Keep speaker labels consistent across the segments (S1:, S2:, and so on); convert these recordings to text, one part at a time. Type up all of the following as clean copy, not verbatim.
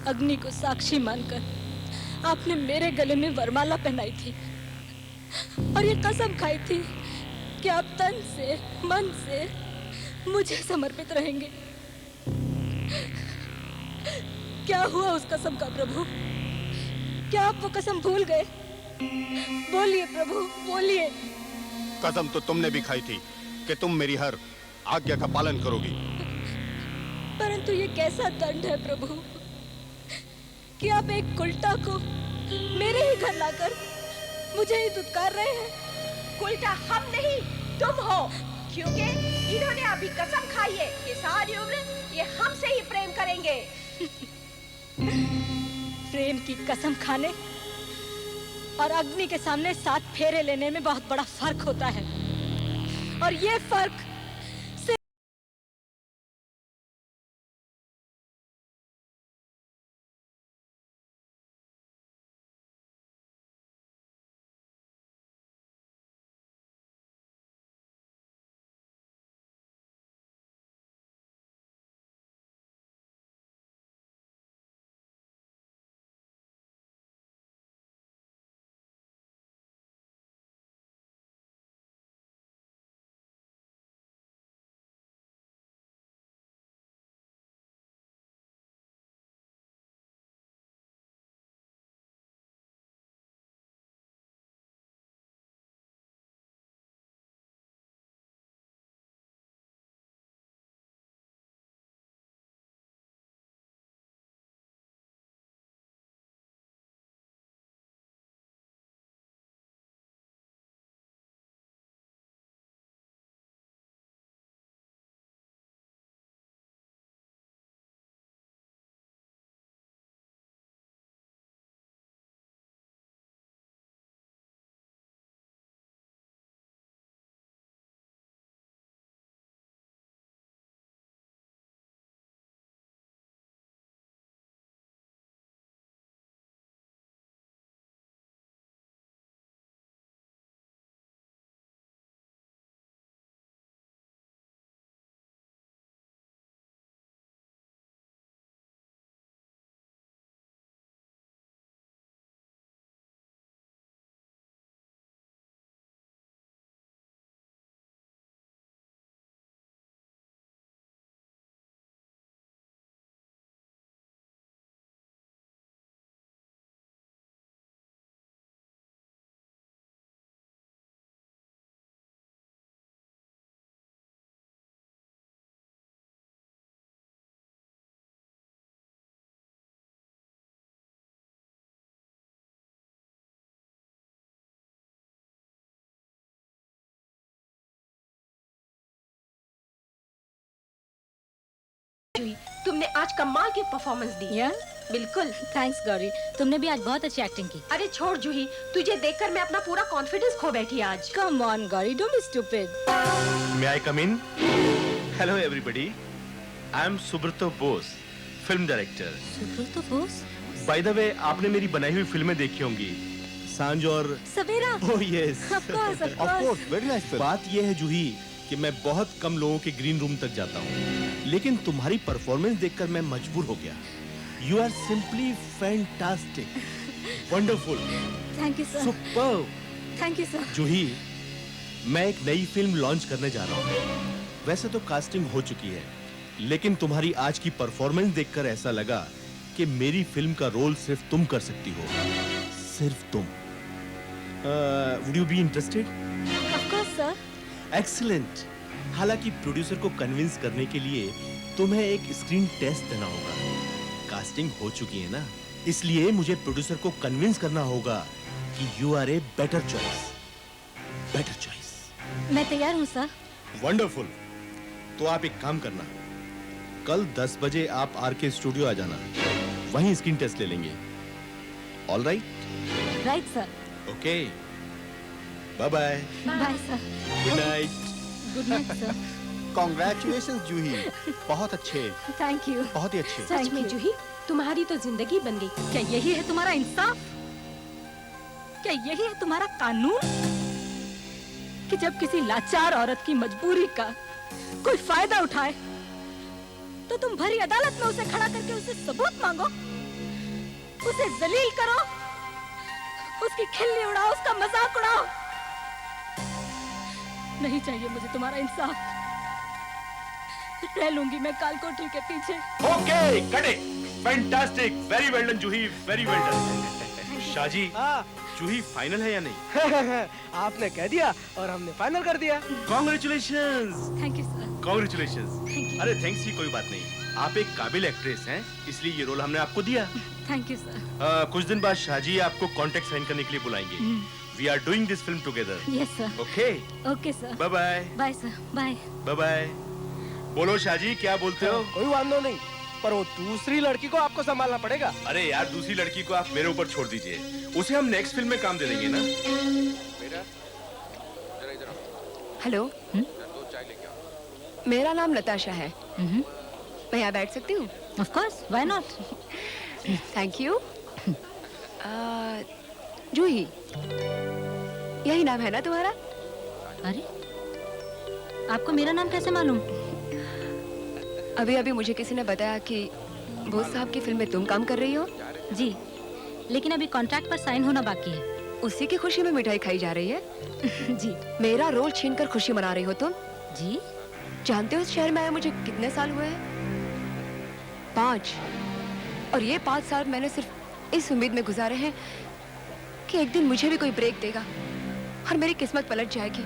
S1: अग्नि को साक्षी मानकर आपने मेरे गले में वरमाला पहनाई थी और ये कसम खाई थी कि आप तन से मन से मुझे समर्पित रहेंगे। क्या हुआ उस कसम का प्रभु? क्या आप वो कसम भूल गए? बोलिए प्रभु, बोलिए।
S2: कसम तो तुमने भी खाई थी कि तुम मेरी हर आज्ञा का पालन करोगी।
S1: परंतु ये कैसा दंड है प्रभु कि आप एक उल्टा को मेरे ही घर लाकर मुझे ही दुत्कार रहे हैं।
S3: उल्टा हम नहीं, तुम हो, क्योंकि इन्होंने अभी कसम खाई है कि सारी उम्र ये हमसे ही प्रेम करेंगे।
S1: प्रेम की कसम खाने और अग्नि के सामने 7 फेरे लेने में बहुत बड़ा फर्क होता है, और ये फर्क
S3: तुमने आज कमाल की परफॉर्मेंस दी।
S1: या?
S3: बिल्कुल।
S1: थैंक्स गौरी, तुमने भी आज बहुत अच्छी एक्टिंग की।
S3: अरे छोड़ जूही, तुझे देखकर मैं अपना पूरा कॉन्फिडेंस खो बैठी आज।
S1: Come on Gauri, don't be stupid.
S4: May I come in? Hello everybody. I am Subrata Bose, film director.
S1: Subrata Bose?
S4: By the way, आपने मेरी बनाई हुई फिल्में देखी होंगी, सांझ और
S1: सवेरा?
S4: Oh yes.
S1: Of course, of
S4: Of
S1: course.
S4: course, very nice film. बात ये है जूही कि मैं बहुत कम लोगों के ग्रीन रूम तक जाता हूँ, लेकिन तुम्हारी परफॉर्मेंस देखकर मैं मजबूर हो गया। You are simply fantastic, wonderful,
S1: Thank you sir.
S4: superb.
S1: Thank you sir.
S4: जूही, मैं एक नई फिल्म लॉन्च करने जा रहा हूँ। वैसे तो कास्टिंग हो चुकी है, लेकिन तुम्हारी आज की परफॉर्मेंस देखकर ऐसा लगा कि मेरी फिल्म का रोल सिर्फ तुम कर सकती हो, सिर्फ तुम। Would you be interested?
S1: Of course sir.
S4: Excellent. हालांकि प्रोड्यूसर को कन्विंस करने के लिए तुम्हें एक स्क्रीन टेस्ट देना होगा। कास्टिंग हो चुकी है ना, इसलिए मुझे प्रोड्यूसर को कन्विंस करना होगा कि you are a better choice. Better choice.
S1: मैं तैयार हूँ सर।
S4: वंडरफुल। तो आप एक काम करना, कल 10 बजे आप आरके स्टूडियो आ जाना, वहीं स्क्रीन टेस्ट ले लेंगे। All right?
S1: Right sir.
S4: Okay, bye bye.
S1: Bye sir.
S4: Good night.
S1: Good night sir.
S2: Congratulation Juhi, बहुत अच्छे,
S1: थैंक यू।
S2: बहुत ही अच्छे।
S3: सच में जूही, तुम्हारी तो जिंदगी बन गई।
S1: क्या यही है तुम्हारा इंसाफ? क्या यही है तुम्हारा कानून कि जब किसी लाचार औरत की मजबूरी का कोई फायदा उठाए तो तुम भरी अदालत में उसे खड़ा करके उससे सबूत मांगो? उसे जलील करो, उसकी खिल्ली उड़ाओ, उसका मजाक उड़ाओ। नहीं चाहिए मुझे तुम्हारा इंसाफ। रह लूंगी मैं कालकोठरी के पीछे।
S4: Okay, correct, fantastic, very well done Juhi, very well done. Shahji, Juhi final है या नहीं?
S5: आपने कह दिया और हमने फाइनल कर दिया।
S4: Congratulations.
S1: Thank you sir.
S4: Congratulations. अरे थैंक्स की कोई बात नहीं, आप एक काबिल एक्ट्रेस हैं, इसलिए ये रोल हमने आपको दिया।
S1: Thank you sir.
S4: कुछ दिन बाद शाहजी आपको कॉन्ट्रैक्ट साइन करने के लिए बुलाएंगे। We are doing this film together.
S1: Yes sir.
S4: Okay,
S1: okay sir.
S4: Bye bye.
S1: Bye sir, bye.
S4: Bye bye. बोलो शाहजी, क्या बोलते हो?
S5: कोई वांदो नहीं, पर वो दूसरी लड़की को आपको संभालना पड़ेगा।
S4: अरे यार, दूसरी लड़की को आप मेरे ऊपर छोड़ दीजिए, उसे हम नेक्स्ट फिल्म में काम दे देंगे ना।
S6: हेलो, मेरा नाम नताशा है। मैं यहाँ बैठ सकती हूँ?
S1: Of course, why not?
S6: Thank you. Juhi, यही नाम है ना तुम्हारा?
S1: अरे, आपको मेरा नाम कैसे मालूम?
S6: अभी अभी मुझे किसी ने बताया कि बोस साहब की फिल्म में तुम काम कर रही हो।
S1: जी, लेकिन अभी कॉन्ट्रैक्ट पर साइन होना बाकी है।
S6: उसी की खुशी में मिठाई खाई जा रही है।
S1: जी।
S6: मेरा रोल छीनकर खुशी मना रही हो तुम?
S1: जी।
S6: जानते हो इस शहर में आए मुझे कितने साल हुए हैं? 5। और ये 5 साल मैंने सिर्फ इस उम्मीद में गुजारे हैं कि एक दिन मुझे भी कोई ब्रेक देगा और मेरी किस्मत पलट जाएगी।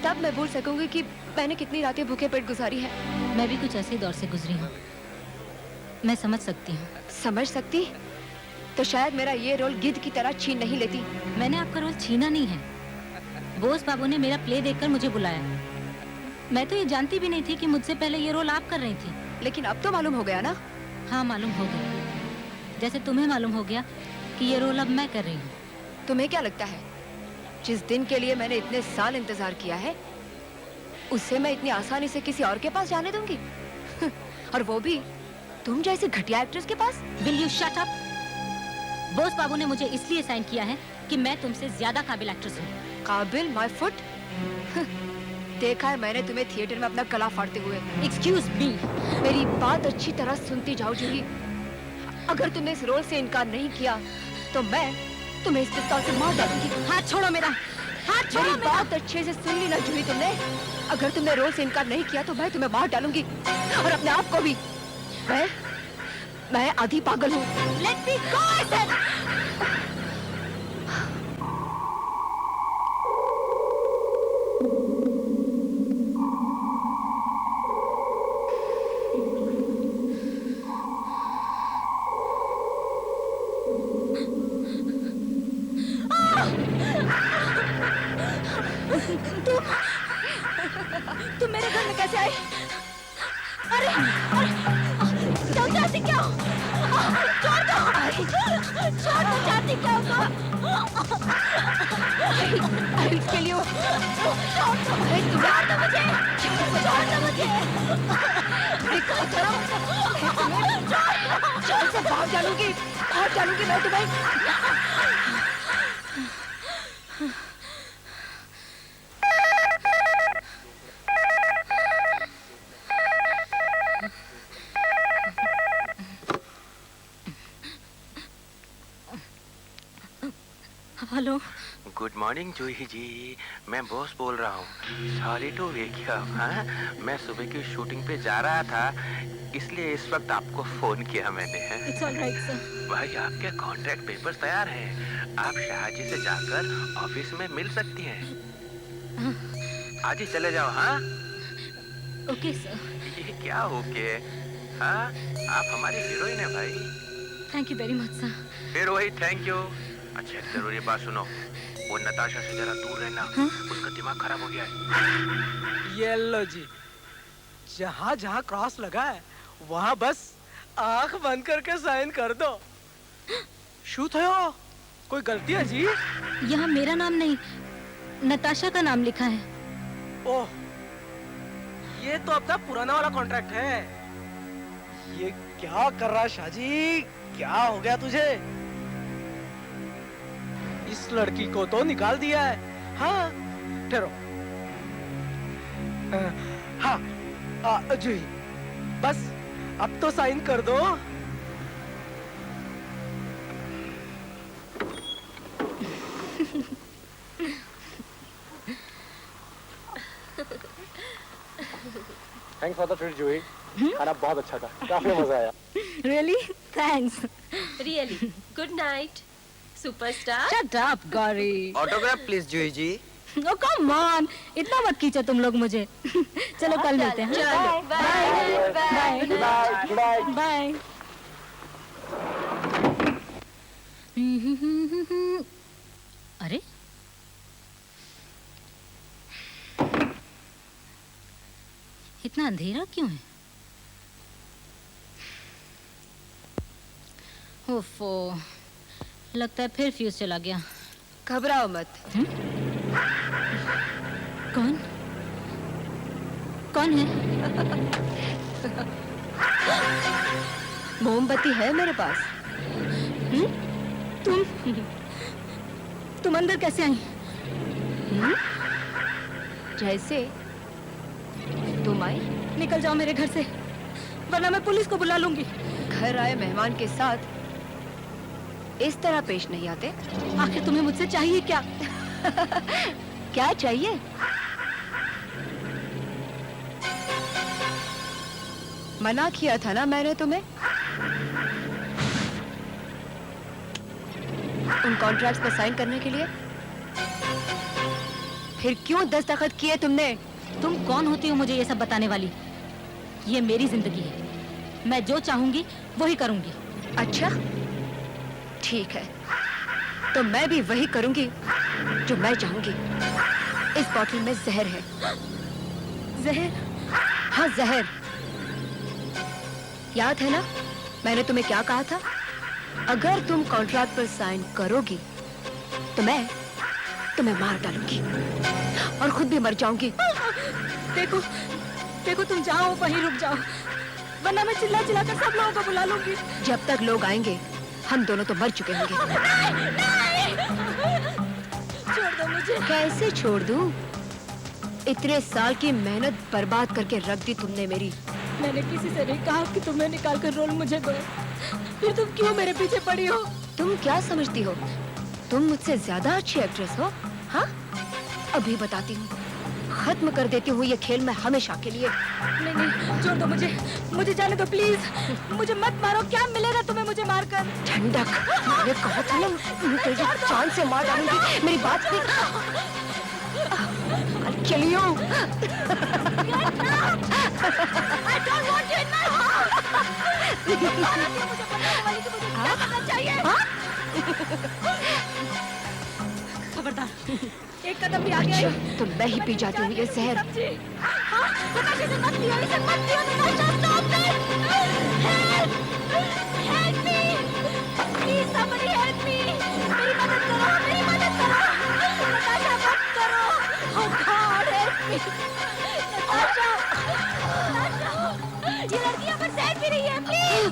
S6: तब मैं भूल सकूंगी कि मैंने कितनी रातें भूखे पेट गुजारी है।
S1: मैं भी कुछ ऐसे ही दौर से गुजरी हूँ, मैं समझ सकती हूँ।
S6: समझ सकती तो शायद मेरा ये रोल गिद्ध की तरह छीन नहीं लेती।
S1: मैंने आपका रोल छीना नहीं है, बोस बाबू ने मेरा प्ले देखकर मुझे बुलाया। मैं तो ये जानती भी नहीं थी कि मुझसे पहले ये रोल आप कर रही थी।
S6: लेकिन अब तो मालूम हो गया ना?
S1: हाँ, मालूम हो गया, जैसे तुम्हें मालूम हो गया कि ये रोल अब मैं कर रही हूँ।
S6: तुम्हें क्या लगता है जिस दिन के लिए मैंने इतने साल इंतजार किया है उससे मैं इतनी आसानी से किसी और के पास जाने दूंगी? और वो भी तुम जैसी घटिया एक्ट्रेस के पास?
S1: Will you shut up? Bose babu ने मुझे इसलिए साइन किया है कि मैं तुमसे ज्यादा काबिल एक्ट्रेस हूँ।
S6: काबिल? My foot? देखा है मैंने तुम्हें थिएटर में अपना गला फाड़ते हुए।
S1: Excuse me.
S6: मेरी बात अच्छी तरह सुनती जाओ जूही। अगर तुमने इस रोल से इनकार नहीं किया तो मैं तुम्हें इस पिस्तौल से मार डालूंगी।
S1: हाथ छोड़ो मेरा, हाथ छोड़ो
S6: मेरी
S1: मेरा।
S6: बात अच्छे से सुन ली ना जूही तुमने? अगर तुमने रोल से इनकार नहीं किया तो मैं तुम्हें मार डालूंगी और अपने आप को भी। मैं आधी पागल हूँ।
S1: Let me go, I said. तुम मेरे घर में कैसे आई? अरे, क्यों चाहती क्या? छोड़ दो, छोड़ दो, चाहती क्या हो?
S6: इसके लिए
S1: छोड़ दो मुझे, छोड़ दो मुझे।
S6: से भाग डालूंगी मैं तुम्हें।
S1: Hello.
S7: Good morning Juhi ji, मैं बॉस बोल रहा हूँ। Sorry to wake you up. हाँ, मैं सुबह की शूटिंग पे जा रहा था, इसलिए इस वक्त आपको फोन किया मैंने।
S1: It's alright sir.
S7: भाई, आपके कॉन्ट्रैक्ट पेपर्स तैयार हैं, आप शाहजी से जाकर ऑफिस में मिल सकती हैं। आज ही चले जाओ। हाँ,
S1: ओके सर।
S7: ये क्या ओके? हाँ, आप हमारी हीरोइन है भाई।
S1: Thank you very much sir.
S7: फिर वही थैंक यू। अच्छा, एक जरूरी बात सुनो, वो नताशा से जरा दूर रहना। उसका दिमाग खराब हो गया है।
S5: ये लो जी, जहाँ जहाँ क्रॉस लगा है वहाँ बस आंख बंद करके साइन कर दो। शू थयो? कोई गलती है जी?
S1: यहाँ मेरा नाम नहीं, नताशा का नाम लिखा है।
S5: ओह, ये तो अपना पुराना वाला कॉन्ट्रैक्ट है। ये क्या कर रहा है शाहजी? क्या हो गया तुझे? इस लड़की को तो निकाल दिया है। हाँ, ठहरो। हाँ, जूही, बस अब तो साइन कर दो।
S8: Thanks for the treat Juhi. खाना बहुत अच्छा था, काफी मजा आया।
S1: Really thanks.
S3: Really good night superstar.
S1: Shut up Gauri.
S7: Autograph please Juhi ji.
S1: Oh come on, इतना मत खींचो तुम लोग मुझे। चलो कल मिलते हैं।
S3: चलो,
S1: bye bye
S8: good night.
S1: Bye. अरे इतना अंधेरा क्यों है? ओफो, लगता है फिर फ्यूज चला गया।
S6: घबराओ मत।
S1: कौन कौन है?
S6: मोमबत्ती है मेरे पास।
S1: तुम अंदर कैसे आई?
S6: जैसे तुम आई।
S1: निकल जाओ मेरे घर से, वरना मैं पुलिस को बुला लूंगी।
S6: घर आए मेहमान के साथ इस तरह पेश नहीं आते।
S1: आखिर तुम्हें मुझसे चाहिए क्या?
S6: क्या चाहिए? मना किया था ना मैंने तुम्हें उन कॉन्ट्रैक्ट्स पर साइन करने के लिए। फिर क्यों दस्तखत किए तुमने?
S1: तुम कौन होती हो मुझे ये सब बताने वाली? ये मेरी जिंदगी है, मैं जो चाहूंगी वही करूंगी।
S6: अच्छा ठीक है, तो मैं भी वही करूंगी जो मैं चाहूंगी। इस बॉटल में जहर है।
S1: जहर?
S6: हाँ जहर। याद है ना मैंने तुम्हें क्या कहा था? अगर तुम कॉन्ट्रैक्ट पर साइन करोगी तो मैं तुम्हें मार डालूंगी और खुद भी मर जाऊंगी।
S1: देखो देखो, तुम जाओ वहीं रुक जाओ, वरना मैं चिल्ला चिल्ला कर सब लोगों को बुला लूंगी।
S6: जब तक लोग आएंगे हम दोनों तो मर चुके होंगे।
S1: छोड़ दो मुझे।
S6: कैसे छोड़ दूं? इतने साल की मेहनत बर्बाद करके रख दी तुमने मेरी।
S1: मैंने किसी से नहीं कहा कि तुम्हें निकाल कर रोल मुझे दो, फिर तुम क्यों मेरे पीछे पड़ी हो?
S6: तुम क्या समझती हो तुम मुझसे ज्यादा अच्छी एक्ट्रेस हो? हाँ अभी बताती हूँ, खत्म कर देती हूँ ये खेल मैं हमेशा के लिए।
S1: नहीं नहीं, छोड़ दो मुझे, मुझे जाने दो प्लीज। मुझे मत मारो, क्या मिलेगा तुम्हें मुझे मारकर?
S6: ठंडक। मैंने कहा था ना मैं तुझे जान से मार डालूंगी। मेरी बात सुन। I'll kill you.
S1: I don't want you in my house. मुझे बताने वाली कि मुझे क्या करना चाहिए। खबरदार, एक कदम भी आगे आई
S6: तो मैं ही पी जाती हूँ ये जहर।
S1: हाँ, नताशा से मत पियो, इसे मत पियो। Natasha, stop it! Help! Help me! Please, somebody help me! मेरी मदद करो, मेरी मदद करो। नताशा, मत करो। Oh God, help me! Natasha, Natasha, ये लड़की यहाँ पर सैर भी रही है, please!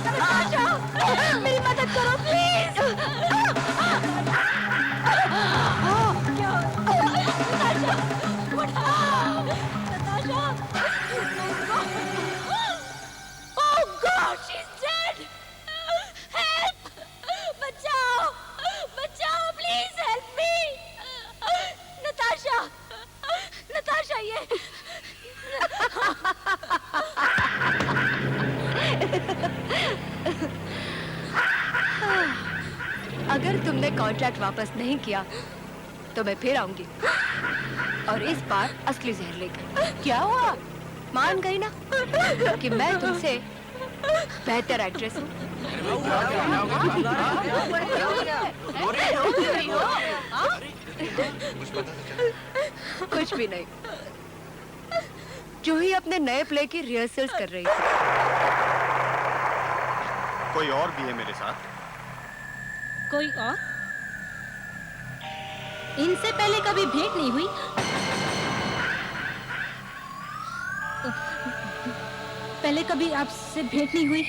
S1: नताशा, मेरी मदद करो, please! Oh God, she's dead! Help! बचाओ! बचाओ! Please help me! Natasha! Natasha, ये
S6: अगर तुमने कॉन्ट्रैक्ट वापस नहीं किया तो मैं फिर आऊंगी और इस बार असली जहर लेकर। क्या हुआ? मान गई ना कि मैं तुमसे बेहतर एक्ट्रेस हूँ। कुछ भी नहीं, जूही अपने नए प्ले की रिहर्सल्स कर रही थी।
S2: कोई और भी है मेरे साथ?
S1: कोई और? इनसे पहले कभी भेंट नहीं हुई? पहले कभी आपसे भेंट नहीं हुई?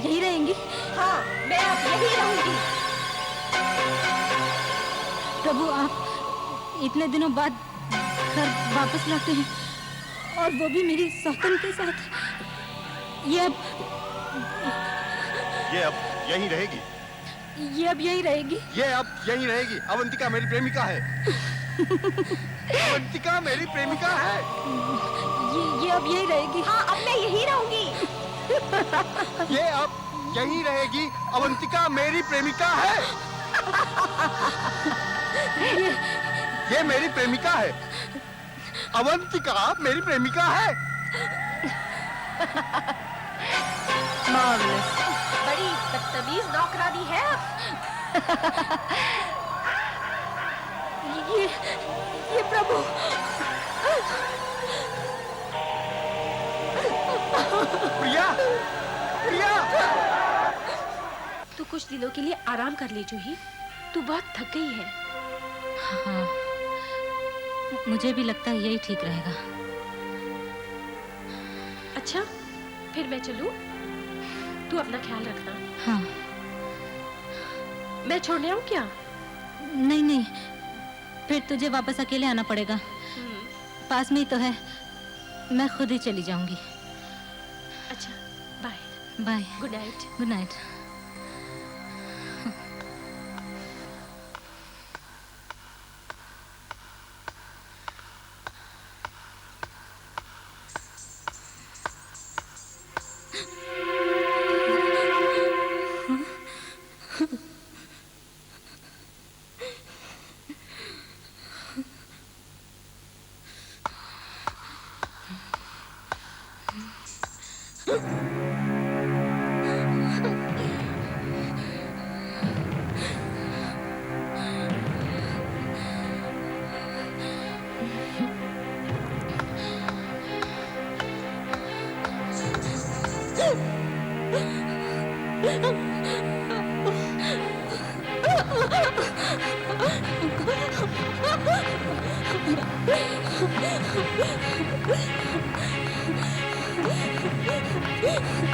S1: यही रहेंगी?
S3: हाँ, मैं अब यही रहूंगी।
S1: प्रभु, आप इतने दिनों बाद घर वापस लाते हैं और वो भी मेरी सौतन के साथ। ये अब
S2: यही रहेगी?
S1: ये अब यही रहेगी।
S2: ये अब यहीं रहेगी। अवंतिका मेरी प्रेमिका है। अवंतिका मेरी प्रेमिका है।
S1: ये अब यही रहेगी।
S3: हाँ, अब मैं यही रहूंगी।
S2: ये अब यहीं रहेगी। अवंतिका मेरी प्रेमिका है। ये मेरी प्रेमिका है। अवंतिका मेरी प्रेमिका है।
S6: Marvelous.
S3: बड़ी बदतमीज नौकरानी है अब।
S1: ये प्रभु।
S2: प्रिया, प्रिया।
S3: तू कुछ दिनों के लिए आराम कर ले जूही। तू बहुत थक गई है।
S1: हाँ, मुझे भी लगता है यही ठीक रहेगा।
S3: अच्छा, फिर मैं चलूं? तू अपना ख्याल रखना।
S1: हाँ।
S3: मैं छोड़ने आऊं क्या?
S1: नहीं नहीं, फिर तुझे वापस अकेले आना पड़ेगा। पास में ही तो है, मैं खुद ही चली जाऊंगी।
S3: अच्छा, bye.
S1: Bye.
S3: Good night.
S1: Good night.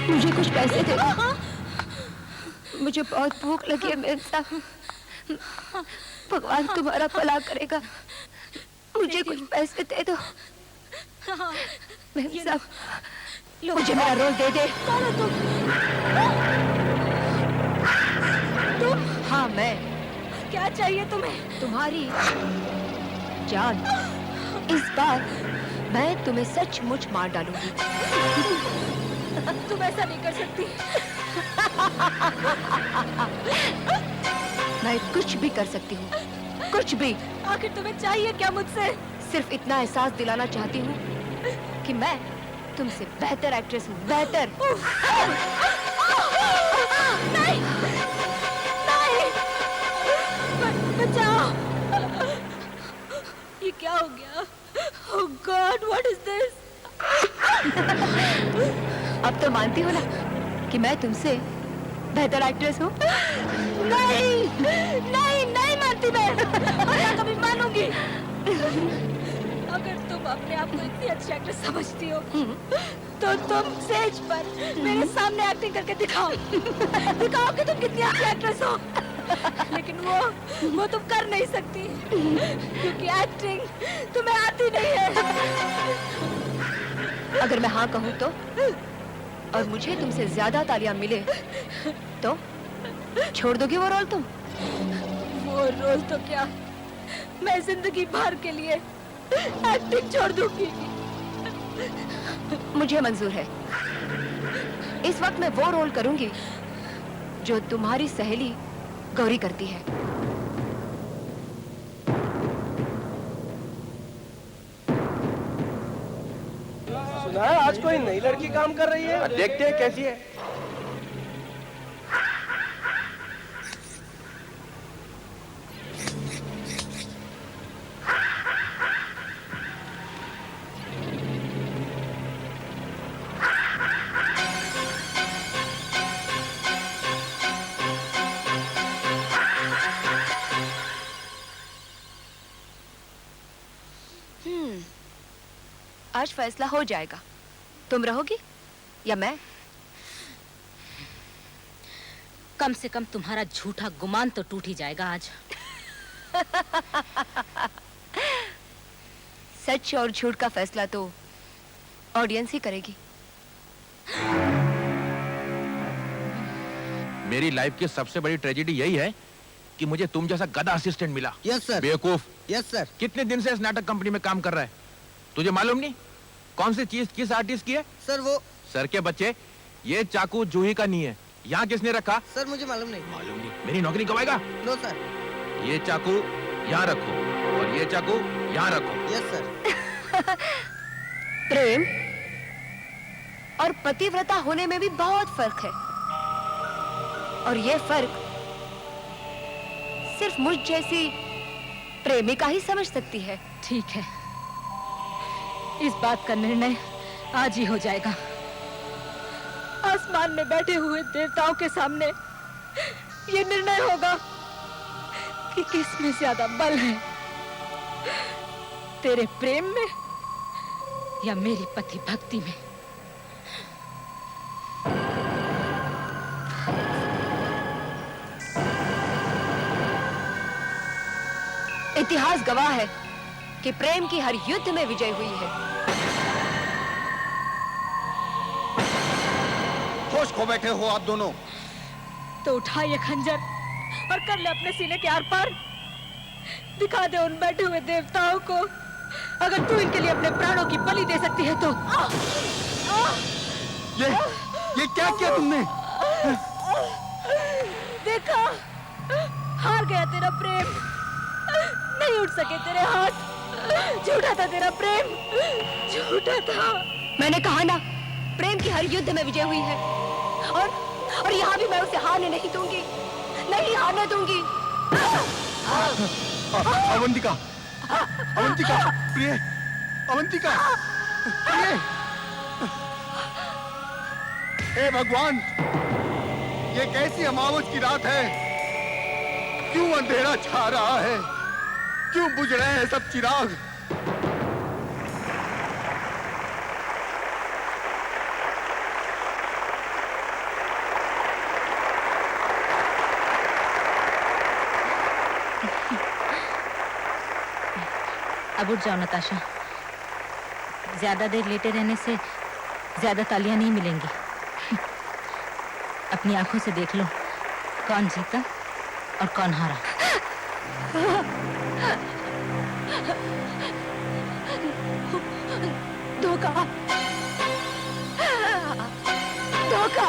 S6: मुझे कुछ पैसे दे दो। मुझे बहुत भूख लगी है मेम साहब। भगवान तुम्हारा भला करेगा। मुझे कुछ पैसे दे दो मेम साहब। मुझे मेरा रोल दे दे।
S1: कौन हो तुम?
S6: हाँ, मैं।
S1: क्या चाहिए तुम्हें?
S6: तुम्हारी जान। इस बार मैं तुम्हें सचमुच मार डालूंगी।
S1: तुम ऐसा नहीं कर सकती।
S6: मैं कुछ भी कर सकती हूँ, कुछ भी।
S1: आखिर तुम्हें चाहिए क्या मुझसे?
S6: सिर्फ इतना एहसास दिलाना चाहती हूँ कि मैं तुमसे बेहतर एक्ट्रेस हूँ, बेहतर।
S1: नहीं, नहीं, बचाओ। ये क्या हो गया? Oh God, what is this?
S6: अब तो मानती हो ना कि मैं तुमसे बेहतर एक्ट्रेस हूँ?
S1: नहीं, नहीं, नहीं मानती मैं। और ना कभी मानूंगी। अगर तुम अपने आप को इतनी अच्छी एक्ट्रेस समझती हो, तो तुम स्टेज पर मेरे सामने एक्टिंग करके दिखाओ। दिखाओ कि तुम कितनी अच्छी एक्ट्रेस हो। लेकिन वो तुम कर नहीं सकती, क्योंकि एक्टिंग तुम्हें आती नहीं है।
S6: अगर मैं हाँ कहूँ तो, और मुझे तुमसे ज्यादा तालियां मिले तो छोड़ दोगी वो रोल तुम?
S1: वो रोल तो क्या, मैं जिंदगी भर के लिए एक्टिंग छोड़ दूंगी।
S6: मुझे मंजूर है। इस वक्त मैं वो रोल करूंगी जो तुम्हारी सहेली गौरी करती है।
S5: सुना है आज कोई नई लड़की काम कर रही है।
S2: देखते हैं कैसी है।
S6: आज फैसला हो जाएगा। तुम रहोगी या मैं?
S1: कम से कम तुम्हारा झूठा गुमान तो टूट ही जाएगा आज।
S6: सच और झूठ का फैसला तो ऑडियंस ही करेगी।
S7: मेरी लाइफ की सबसे बड़ी ट्रेजेडी यही है कि मुझे तुम जैसा गधा असिस्टेंट मिला।
S9: Yes sir.
S7: बेवकूफ।
S9: Yes sir.
S7: कितने दिन से इस नाटक कंपनी में काम कर रहा है, तुझे मालूम नहीं कौन सी चीज किस आर्टिस्ट की है?
S9: सर वो
S7: सर के बच्चे, ये चाकू जूही का नहीं है। यहाँ किसने रखा?
S9: सर मुझे मालूम नहीं।
S7: मालूम नहीं? मेरी नौकरी गवाएगा?
S9: No sir.
S7: ये चाकू यहाँ रखो और ये चाकू यहाँ रखो।
S9: Yes sir.
S6: प्रेम और पतिव्रता होने में भी बहुत फर्क है, और ये फर्क सिर्फ मुझ जैसी प्रेमिका ही समझ सकती है।
S1: ठीक है, इस बात का निर्णय आज ही हो जाएगा। आसमान में बैठे हुए देवताओं के सामने ये निर्णय होगा कि किस में ज्यादा बल है, तेरे प्रेम में या मेरी पति भक्ति में।
S6: इतिहास गवाह है कि प्रेम की हर युद्ध में विजय हुई है।
S2: होश खो बैठे हो आप दोनों।
S1: तो उठा ये खंजर और कर ले अपने सीने के आर पार। दिखा दे उन बैठे हुए देवताओं को, अगर तू इनके लिए अपने प्राणों की बलि दे सकती है तो।
S2: ये क्या किया तुमने?
S1: देखा, हार गया तेरा प्रेम, नहीं उठ सके तेरे हाथ। झूठा था तेरा प्रेम, झूठा था।
S6: मैंने कहा ना, प्रेम की हर युद्ध में विजय हुई है, और यहाँ भी मैं उसे हारने नहीं दूंगी, नहीं हारने दूंगी।
S2: अवंतिका, अवंतिका, प्रिय, अवंतिका, प्रिय। हे भगवान, ये कैसी अमावस की रात है? क्यों अंधेरा छा रहा है? क्यों बुझ रहे हैं सब चिराग?
S1: अब उठ जाओ नताशा, ज्यादा देर लेटे रहने से ज्यादा तालियां नहीं मिलेंगी। अपनी आंखों से देख लो कौन जीता और कौन हारा।
S6: धोखा, धोखा।